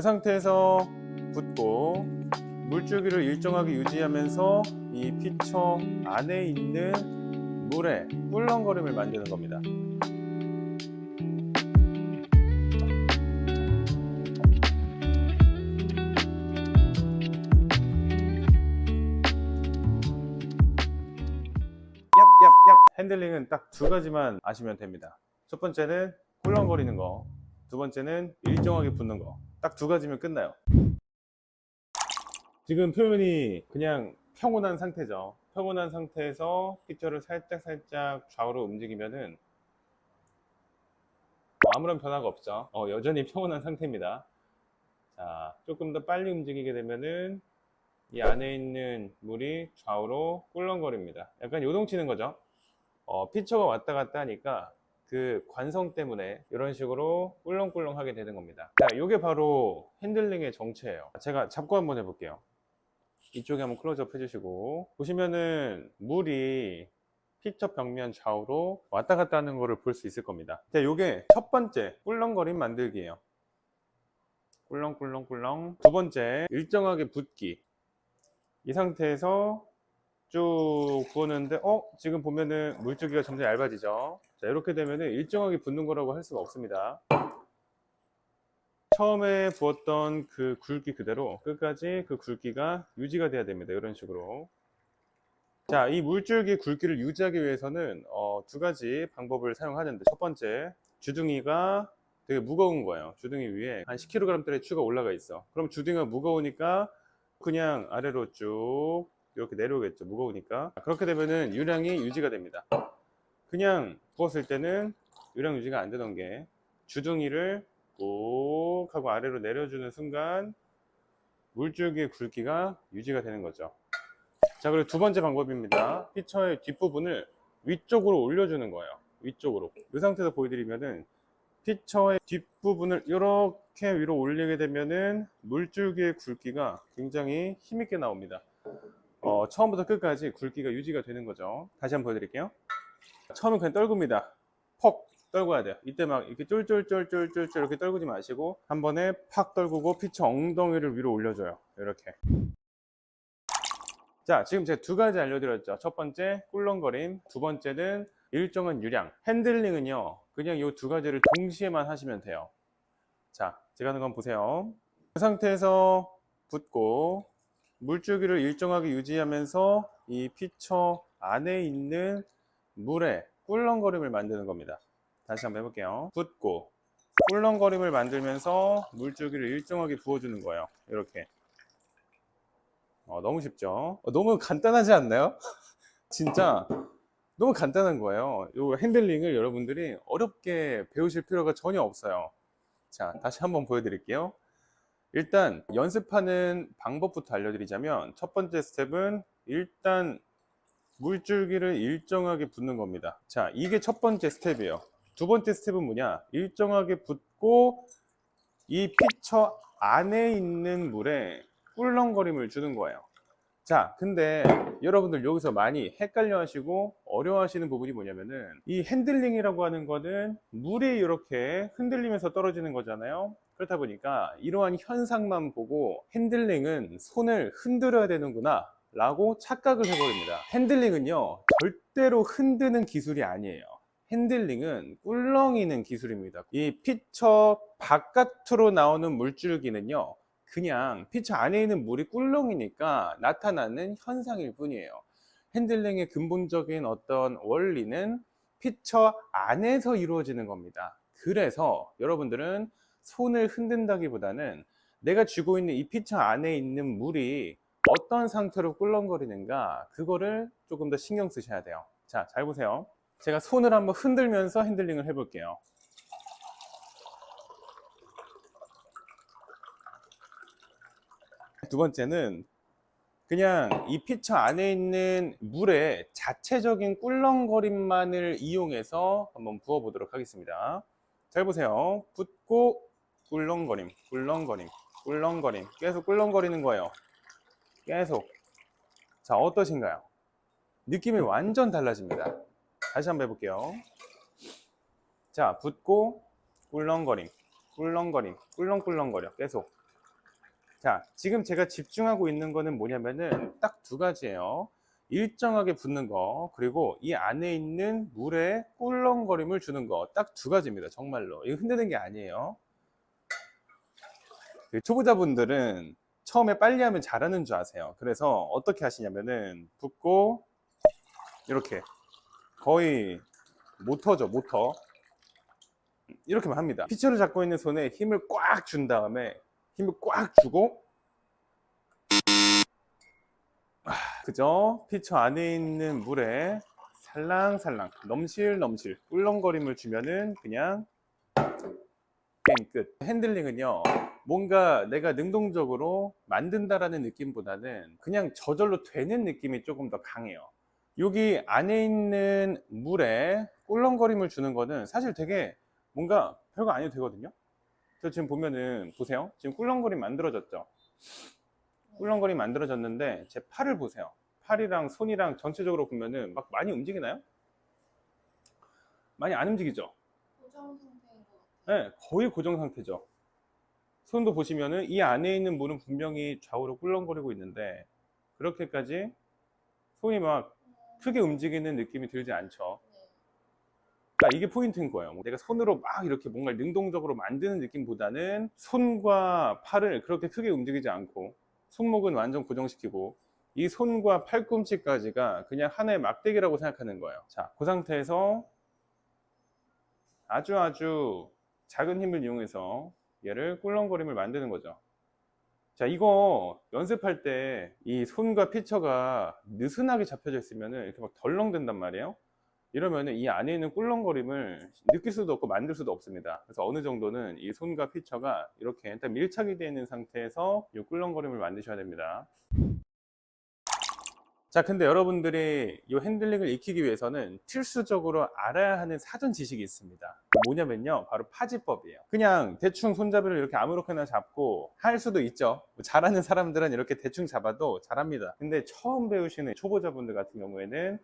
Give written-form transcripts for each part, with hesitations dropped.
그 상태에서 붓고 물줄기를 일정하게 유지하면서 이 피처 안에 있는 물에 꿀렁거림을 만드는 겁니다. 얍얍얍. 핸들링은 딱 두 가지만 아시면 됩니다. 첫 번째는 꿀렁거리는 거, 두 번째는 일정하게 붓는 거. 딱 두 가지면 끝나요. 지금 표면이 그냥 평온한 상태죠. 평온한 상태에서 피처를 살짝 좌우로 움직이면은 아무런 변화가 없죠. 여전히 평온한 상태입니다. 자, 조금 더 빨리 움직이게 되면은 이 안에 있는 물이 좌우로 꿀렁거립니다. 약간 요동치는 거죠. 피처가 왔다 갔다 하니까 그 관성 때문에 이런 식으로 꿀렁꿀렁 하게 되는 겁니다. 자, 이게 바로 핸들링의 정체예요. 제가 잡고 한번 해볼게요. 이쪽에 한번 클로즈업 해주시고 보시면은 물이 피처 벽면 좌우로 왔다 갔다 하는 거를 볼 수 있을 겁니다. 자, 요게 첫 번째 꿀렁거림 만들기예요. 꿀렁꿀렁꿀렁. 두 번째 일정하게 붓기. 이 상태에서 쭉 부었는데 지금 보면은 물줄기가 점점 얇아지죠. 자, 이렇게 되면은 일정하게 붓는 거라고 할 수가 없습니다. 처음에 부었던 그 굵기 그대로 끝까지 그 굵기가 유지가 돼야 됩니다. 이런 식으로. 자, 이 물줄기 굵기를 유지하기 위해서는 두 가지 방법을 사용하는데, 첫 번째, 주둥이가 되게 무거운 거예요. 주둥이 위에 한 10kg짜리 추가 올라가 있어. 그럼 주둥이가 무거우니까 그냥 아래로 쭉 이렇게 내려오겠죠. 무거우니까. 그렇게 되면은 유량이 유지가 됩니다. 그냥 부었을 때는 유량 유지가 안 되던 게 주둥이를 꾹 하고 아래로 내려주는 순간 물줄기의 굵기가 유지가 되는 거죠. 자, 그리고 두 번째 방법입니다. 피처의 뒷부분을 위쪽으로 올려주는 거예요. 위쪽으로. 이 상태에서 보여드리면은 피처의 뒷부분을 이렇게 위로 올리게 되면은 물줄기의 굵기가 굉장히 힘있게 나옵니다. 처음부터 끝까지 굵기가 유지가 되는 거죠. 다시 한번 보여드릴게요. 처음엔 그냥 떨굽니다. 퍽 떨궈야 돼요. 이때 막 이렇게 쫄쫄쫄쫄쫄 이렇게 떨구지 마시고 한 번에 팍 떨구고 피처 엉덩이를 위로 올려줘요. 이렇게. 자, 지금 제가 두 가지 알려드렸죠. 첫 번째 꿀렁거림, 두 번째는 일정한 유량. 핸들링은요 그냥 이 두 가지를 동시에만 하시면 돼요. 자, 제가 하는 건 보세요. 그 상태에서 붓고 물줄기를 일정하게 유지하면서 이 피처 안에 있는 물에 꿀렁거림을 만드는 겁니다. 다시 한번 해볼게요. 붓고 꿀렁거림을 만들면서 물줄기를 일정하게 부어주는 거예요. 이렇게. 너무 쉽죠? 너무 간단하지 않나요? 진짜 너무 간단한 거예요. 이 핸들링을 여러분들이 어렵게 배우실 필요가 전혀 없어요. 자, 다시 한번 보여드릴게요. 일단 연습하는 방법부터 알려드리자면, 첫 번째 스텝은 일단 물줄기를 일정하게 붓는 겁니다. 자, 이게 첫 번째 스텝이에요. 두 번째 스텝은 뭐냐? 일정하게 붓고 이 피처 안에 있는 물에 꿀렁거림을 주는 거예요. 자, 근데 여러분들 여기서 많이 헷갈려 하시고 어려워 하시는 부분이 뭐냐면은, 이 핸들링이라고 하는 거는 물이 이렇게 흔들리면서 떨어지는 거잖아요. 그렇다 보니까 이러한 현상만 보고 핸들링은 손을 흔들어야 되는구나 라고 착각을 해버립니다. 핸들링은요 절대로 흔드는 기술이 아니에요. 핸들링은 꿀렁이는 기술입니다. 이 피처 바깥으로 나오는 물줄기는요 그냥 피처 안에 있는 물이 꿀렁이니까 나타나는 현상일 뿐이에요. 핸들링의 근본적인 어떤 원리는 피처 안에서 이루어지는 겁니다. 그래서 여러분들은 손을 흔든다기보다는 내가 쥐고 있는 이 피처 안에 있는 물이 어떤 상태로 꿀렁거리는가, 그거를 조금 더 신경 쓰셔야 돼요. 자, 잘 보세요. 제가 손을 한번 흔들면서 핸들링을 해볼게요. 두 번째는 그냥 이 피처 안에 있는 물의 자체적인 꿀렁거림만을 이용해서 한번 부어 보도록 하겠습니다. 잘 보세요. 붓고 꿀렁거림, 꿀렁거림, 꿀렁거림. 계속 꿀렁거리는 거예요. 계속. 자, 어떠신가요? 느낌이 완전 달라집니다. 다시 한번 해볼게요. 자, 붓고 꿀렁거림, 꿀렁거림, 꿀렁꿀렁거려. 계속. 자, 지금 제가 집중하고 있는 거는 뭐냐면은 딱 두 가지예요. 일정하게 붙는 거, 그리고 이 안에 있는 물에 꿀렁거림을 주는 거. 딱 두 가지입니다. 정말로. 이거 흔드는 게 아니에요. 그 초보자분들은 처음에 빨리 하면 잘하는 줄 아세요. 그래서 어떻게 하시냐면은 붓고 이렇게 거의 모터죠, 모터. 이렇게만 합니다. 피처를 잡고 있는 손에 힘을 꽉 준 다음에 힘을 꽉 주고, 그죠? 피처 안에 있는 물에 살랑살랑 넘실넘실 꿀렁거림을 주면은 그냥 게임 끝. 핸들링은요, 뭔가 내가 능동적으로 만든다라는 느낌보다는 그냥 저절로 되는 느낌이 조금 더 강해요. 여기 안에 있는 물에 꿀렁거림을 주는 거는 사실 되게 뭔가 별거 아니어도 되거든요. 저 지금 보면은 보세요. 지금 꿀렁거림 만들어졌죠. 꿀렁거림 만들어졌는데 제 팔을 보세요. 팔이랑 손이랑 전체적으로 보면은 막 많이 움직이나요? 많이 안 움직이죠? 고정 상태인 것 같아요. 네, 거의 고정 상태죠. 손도 보시면은 이 안에 있는 물은 분명히 좌우로 꿀렁거리고 있는데 그렇게까지 손이 막 크게 움직이는 느낌이 들지 않죠. 네. 그러니까 이게 포인트인 거예요. 내가 손으로 막 이렇게 뭔가 능동적으로 만드는 느낌보다는 손과 팔을 그렇게 크게 움직이지 않고 손목은 완전 고정시키고 이 손과 팔꿈치까지가 그냥 하나의 막대기라고 생각하는 거예요. 자, 그 상태에서 아주 작은 힘을 이용해서 얘를 꿀렁거림을 만드는 거죠. 자, 이거 연습할 때 이 손과 피처가 느슨하게 잡혀져 있으면 이렇게 막 덜렁댄단 말이에요. 이러면 이 안에 있는 꿀렁거림을 느낄 수도 없고 만들 수도 없습니다. 그래서 어느 정도는 이 손과 피처가 이렇게 일단 밀착이 되어 있는 상태에서 이 꿀렁거림을 만드셔야 됩니다. 자, 근데 여러분들이 이 핸들링을 익히기 위해서는 필수적으로 알아야 하는 사전 지식이 있습니다. 뭐냐면요, 바로 파지법이에요. 그냥 대충 손잡이를 이렇게 아무렇게나 잡고 할 수도 있죠. 잘하는 사람들은 이렇게 대충 잡아도 잘합니다. 근데 처음 배우시는 초보자분들 같은 경우에는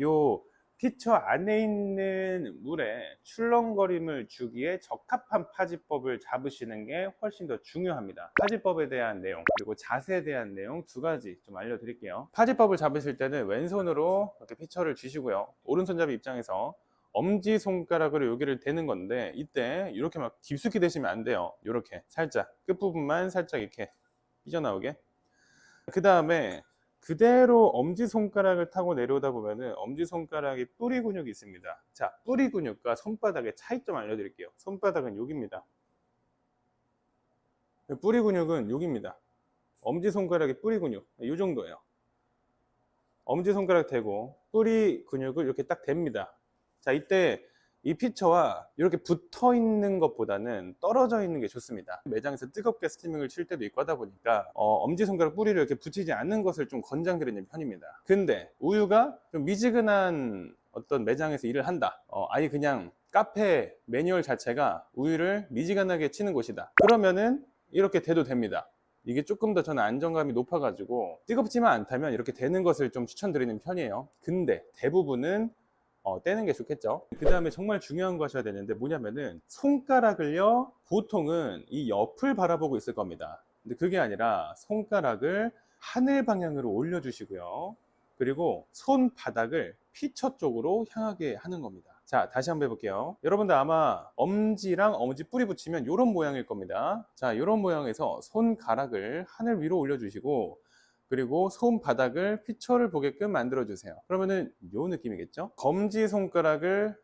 요 피처 안에 있는 물에 출렁거림을 주기에 적합한 파지법을 잡으시는 게 훨씬 더 중요합니다. 파지법에 대한 내용, 그리고 자세에 대한 내용 두 가지 좀 알려드릴게요. 파지법을 잡으실 때는 왼손으로 이렇게 피처를 쥐시고요. 오른손잡이 입장에서 엄지손가락으로 여기를 대는 건데 이때 이렇게 막 깊숙이 대시면 안 돼요. 이렇게 살짝 끝부분만 살짝 이렇게 삐져나오게. 그 다음에 그대로 엄지손가락을 타고 내려오다 보면은 엄지손가락에 뿌리 근육이 있습니다. 자, 뿌리 근육과 손바닥의 차이점 알려드릴게요. 손바닥은 여기입니다. 뿌리 근육은 여기입니다. 엄지손가락의 뿌리 근육, 이 정도예요. 엄지손가락 대고 뿌리 근육을 이렇게 딱 댑니다. 자, 이때 이 피처와 이렇게 붙어 있는 것보다는 떨어져 있는 게 좋습니다. 매장에서 뜨겁게 스티밍을 칠 때도 있고 하다 보니까 엄지손가락 뿌리를 이렇게 붙이지 않는 것을 좀 권장드리는 편입니다. 근데 우유가 좀 미지근한 어떤 매장에서 일을 한다, 아예 그냥 카페 매뉴얼 자체가 우유를 미지근하게 치는 곳이다, 그러면은 이렇게 돼도 됩니다. 이게 조금 더 저는 안정감이 높아가지고 뜨겁지만 않다면 이렇게 되는 것을 좀 추천드리는 편이에요. 근데 대부분은 떼는 게 좋겠죠. 그 다음에 정말 중요한 거 하셔야 되는데 뭐냐면은 손가락을요, 보통은 이 옆을 바라보고 있을 겁니다. 근데 그게 아니라 손가락을 하늘 방향으로 올려주시고요. 그리고 손바닥을 피처 쪽으로 향하게 하는 겁니다. 자, 다시 한번 해볼게요. 여러분들 아마 엄지랑 엄지 뿌리 붙이면 이런 모양일 겁니다. 자, 이런 모양에서 손가락을 하늘 위로 올려주시고 그리고 손바닥을 피처를 보게끔 만들어 주세요. 그러면은 요 느낌이겠죠? 검지 손가락을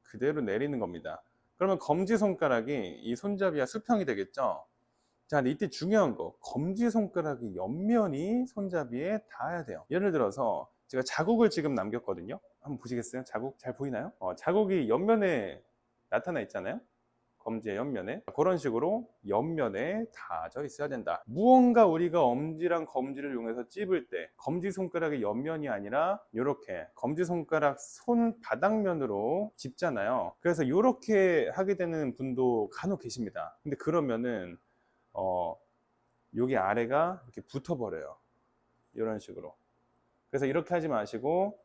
그대로 내리는 겁니다. 그러면 검지 손가락이 이 손잡이와 수평이 되겠죠? 자, 근데 이때 중요한 거, 검지 손가락의 옆면이 손잡이에 닿아야 돼요. 예를 들어서 제가 자국을 지금 남겼거든요. 한번 보시겠어요? 자국 잘 보이나요? 자국이 옆면에 나타나 있잖아요. 검지의 옆면에, 그런 식으로 옆면에 닿아져 있어야 된다. 무언가 우리가 엄지랑 검지를 이용해서 찝을 때 검지손가락의 옆면이 아니라 이렇게 검지손가락 손바닥면으로 찝잖아요. 그래서 이렇게 하게 되는 분도 간혹 계십니다. 근데 그러면은 여기 아래가 이렇게 붙어버려요. 이런 식으로. 그래서 이렇게 하지 마시고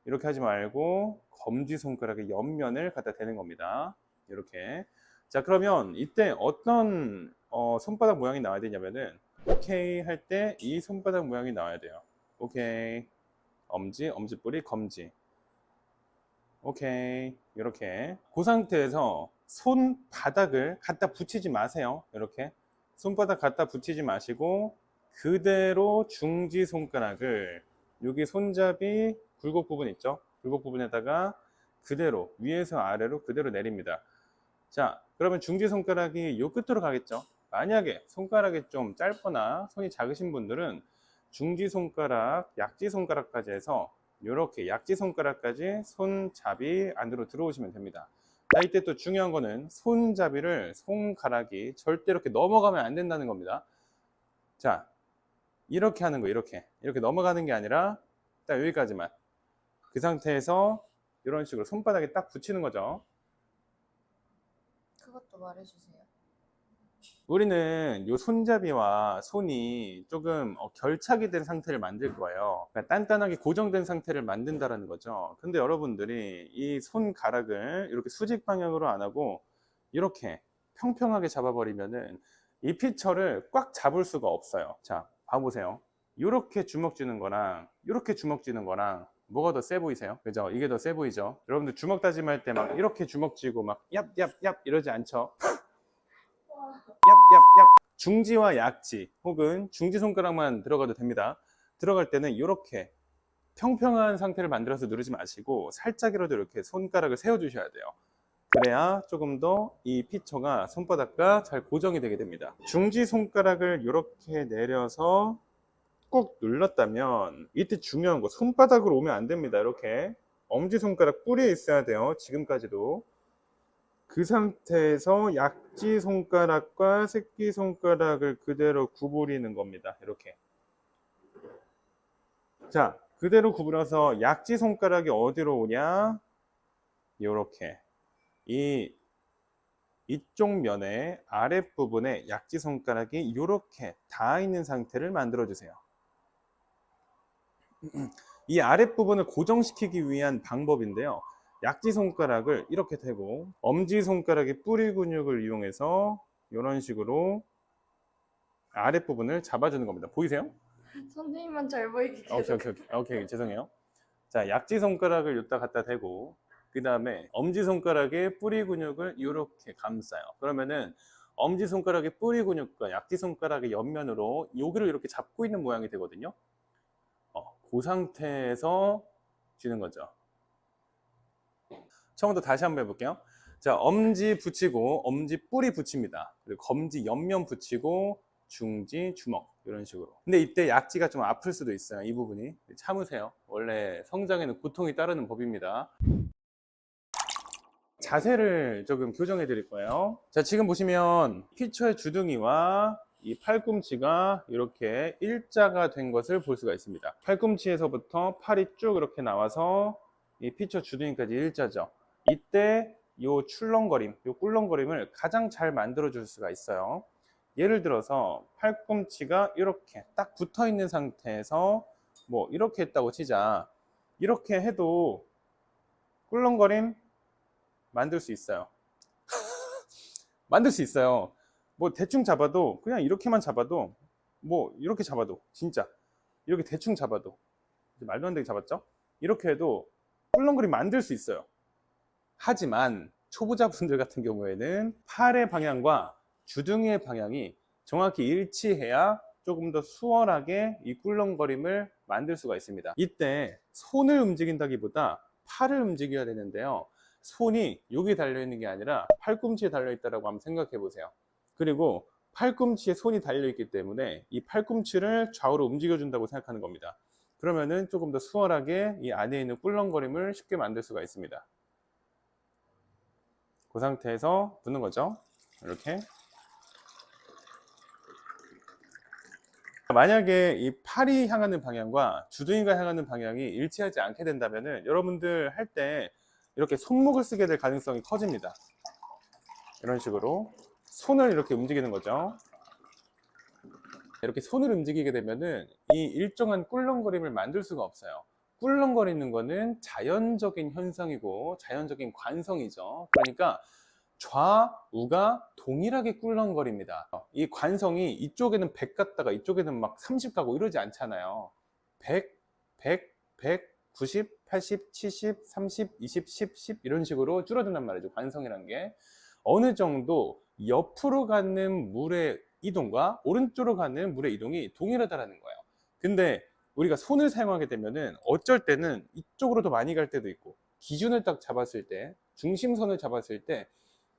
이렇게 하지 말고 검지손가락의 옆면을 갖다 대는 겁니다. 이렇게. 자, 그러면 이때 어떤 손바닥 모양이 나와야 되냐면은 오케이 할 때 이 손바닥 모양이 나와야 돼요. 오케이. 엄지, 엄지뿌리, 검지. 오케이. 이렇게. 그 상태에서 손바닥을 갖다 붙이지 마세요. 이렇게. 손바닥 갖다 붙이지 마시고 그대로 중지 손가락을 여기 손잡이 굴곡 부분 있죠? 굴곡 부분에다가 그대로 위에서 아래로 그대로 내립니다. 자, 그러면 중지 손가락이 요 끝으로 가겠죠? 만약에 손가락이 좀 짧거나 손이 작으신 분들은 중지 손가락, 약지 손가락까지 해서 이렇게 약지 손가락까지 손잡이 안으로 들어오시면 됩니다. 자, 이때 또 중요한 거는 손잡이를 손가락이 절대 이렇게 넘어가면 안 된다는 겁니다. 자, 이렇게 하는 거, 이렇게 넘어가는 게 아니라 딱 여기까지만. 그 상태에서 이런 식으로 손바닥에 딱 붙이는 거죠. 그것도 말해주세요. 우리는 이 손잡이와 손이 조금 결착이 된 상태를 만들 거예요. 그러니까 단단하게 고정된 상태를 만든다는 거죠. 근데 여러분들이 이 손가락을 이렇게 수직 방향으로 안 하고 이렇게 평평하게 잡아버리면은 이 피처를 꽉 잡을 수가 없어요. 자, 봐보세요. 이렇게 주먹 쥐는 거랑 이렇게 주먹 쥐는 거랑 뭐가 더 세 보이세요? 그죠? 이게 더 세 보이죠? 여러분들 주먹 다짐할 때 막 이렇게 주먹 쥐고 막 얍얍얍 이러지 않죠? 얍얍얍. 중지와 약지 혹은 중지 손가락만 들어가도 됩니다. 들어갈 때는 이렇게 평평한 상태를 만들어서 누르지 마시고 살짝이라도 이렇게 손가락을 세워 주셔야 돼요. 그래야 조금 더 이 피처가 손바닥과 잘 고정이 되게 됩니다. 중지 손가락을 이렇게 내려서 꾹 눌렀다면 이때 중요한 거 손바닥으로 오면 안 됩니다. 이렇게 엄지손가락 뿌리에 있어야 돼요. 지금까지도. 그 상태에서 약지 손가락과 새끼 손가락을 그대로 구부리는 겁니다. 이렇게. 자, 그대로 구부려서 약지 손가락이 어디로 오냐? 이렇게. 이쪽 면의 아랫부분에 약지 손가락이 이렇게 닿아 있는 상태를 만들어 주세요. 이 아랫부분을 고정시키기 위한 방법인데요. 약지 손가락을 이렇게 대고 엄지 손가락의 뿌리 근육을 이용해서 이런 식으로 아랫부분을 잡아주는 겁니다. 보이세요? 선생님만 잘 보이게 오케이, 죄송해요. 자, 약지 손가락을 여기다 갖다 대고 그 다음에 엄지 손가락의 뿌리 근육을 이렇게 감싸요. 그러면은 엄지 손가락의 뿌리 근육과 약지 손가락의 옆면으로 여기를 이렇게 잡고 있는 모양이 되거든요. 그 상태에서 쥐는 거죠. 처음부터 다시 한번 해볼게요. 자, 엄지 붙이고 엄지 뿌리 붙입니다. 그리고 검지 옆면 붙이고 중지 주먹 이런 식으로. 근데 이때 약지가 좀 아플 수도 있어요. 이 부분이 참으세요. 원래 성장에는 고통이 따르는 법입니다. 자세를 조금 교정해 드릴 거예요. 자, 지금 보시면 피처의 주둥이와 이 팔꿈치가 이렇게 일자가 된 것을 볼 수가 있습니다. 팔꿈치에서부터 팔이 쭉 이렇게 나와서 이 피처 주둥이까지 일자죠. 이때 요 출렁거림, 요 꿀렁거림을 가장 잘 만들어 줄 수가 있어요. 예를 들어서 팔꿈치가 이렇게 딱 붙어 있는 상태에서 뭐 이렇게 했다고 치자. 이렇게 해도 꿀렁거림 만들 수 있어요. 만들 수 있어요. 뭐 대충 잡아도 그냥 이렇게만 잡아도 뭐 이렇게 잡아도 진짜 이렇게 대충 잡아도 말도 안 되게 잡았죠? 이렇게 해도 꿀렁거림 만들 수 있어요. 하지만 초보자분들 같은 경우에는 팔의 방향과 주둥이의 방향이 정확히 일치해야 조금 더 수월하게 이 꿀렁거림을 만들 수가 있습니다. 이때 손을 움직인다기보다 팔을 움직여야 되는데요. 손이 여기 달려있는 게 아니라 팔꿈치에 달려있다고 한번 생각해 보세요. 그리고 팔꿈치에 손이 달려있기 때문에 이 팔꿈치를 좌우로 움직여준다고 생각하는 겁니다. 그러면은 조금 더 수월하게 이 안에 있는 꿀렁거림을 쉽게 만들 수가 있습니다. 그 상태에서 붙는 거죠. 이렇게. 만약에 이 팔이 향하는 방향과 주둥이가 향하는 방향이 일치하지 않게 된다면은 여러분들 할 때 이렇게 손목을 쓰게 될 가능성이 커집니다. 이런 식으로 손을 이렇게 움직이는 거죠. 이렇게 손을 움직이게 되면은 이 일정한 꿀렁거림을 만들 수가 없어요. 꿀렁거리는 거는 자연적인 현상이고 자연적인 관성이죠. 그러니까 좌우가 동일하게 꿀렁거립니다. 이 관성이 이쪽에는 100 갔다가 이쪽에는 막 30 가고 이러지 않잖아요. 100, 100, 100, 90, 80, 70, 30, 20, 10, 10 이런 식으로 줄어든단 말이죠. 관성이란 게 어느 정도 옆으로 가는 물의 이동과 오른쪽으로 가는 물의 이동이 동일하다는 거예요. 근데 우리가 손을 사용하게 되면은 어쩔 때는 이쪽으로 더 많이 갈 때도 있고, 기준을 딱 잡았을 때, 중심선을 잡았을 때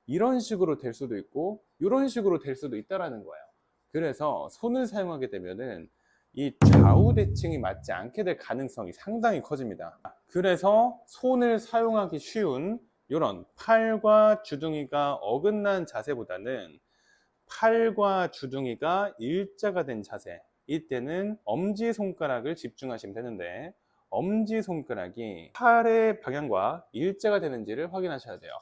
이런 식으로 될 수도 있고 이런 식으로 될 수도 있다라는 거예요. 그래서 손을 사용하게 되면은 이 좌우 대칭이 맞지 않게 될 가능성이 상당히 커집니다. 그래서 손을 사용하기 쉬운 이런 팔과 주둥이가 어긋난 자세보다는 팔과 주둥이가 일자가 된 자세, 이때는 엄지손가락을 집중하시면 되는데, 엄지손가락이 팔의 방향과 일자가 되는지를 확인하셔야 돼요.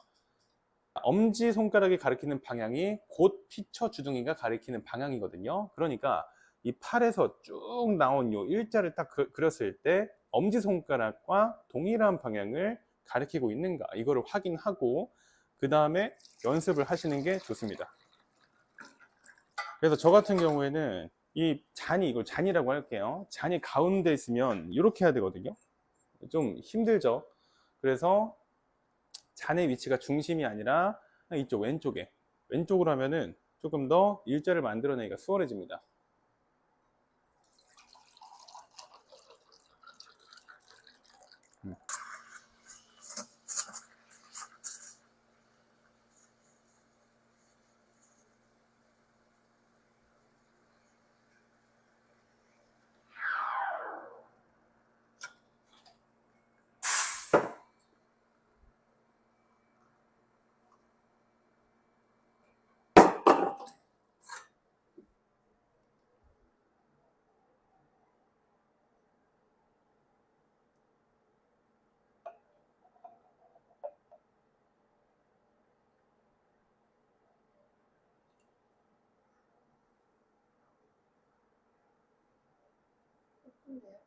엄지손가락이 가리키는 방향이 곧 피처 주둥이가 가리키는 방향이거든요. 그러니까 이 팔에서 쭉 나온 요 일자를 딱 그렸을 때 엄지손가락과 동일한 방향을 가리키고 있는가, 이거를 확인하고 그 다음에 연습을 하시는 게 좋습니다. 그래서 저 같은 경우에는 이 잔이, 이걸 잔이라고 할게요. 잔이 가운데 있으면 이렇게 해야 되거든요. 좀 힘들죠. 그래서 잔의 위치가 중심이 아니라 이쪽 왼쪽으로 하면은 조금 더 일자를 만들어내기가 수월해집니다. 예쁜데요?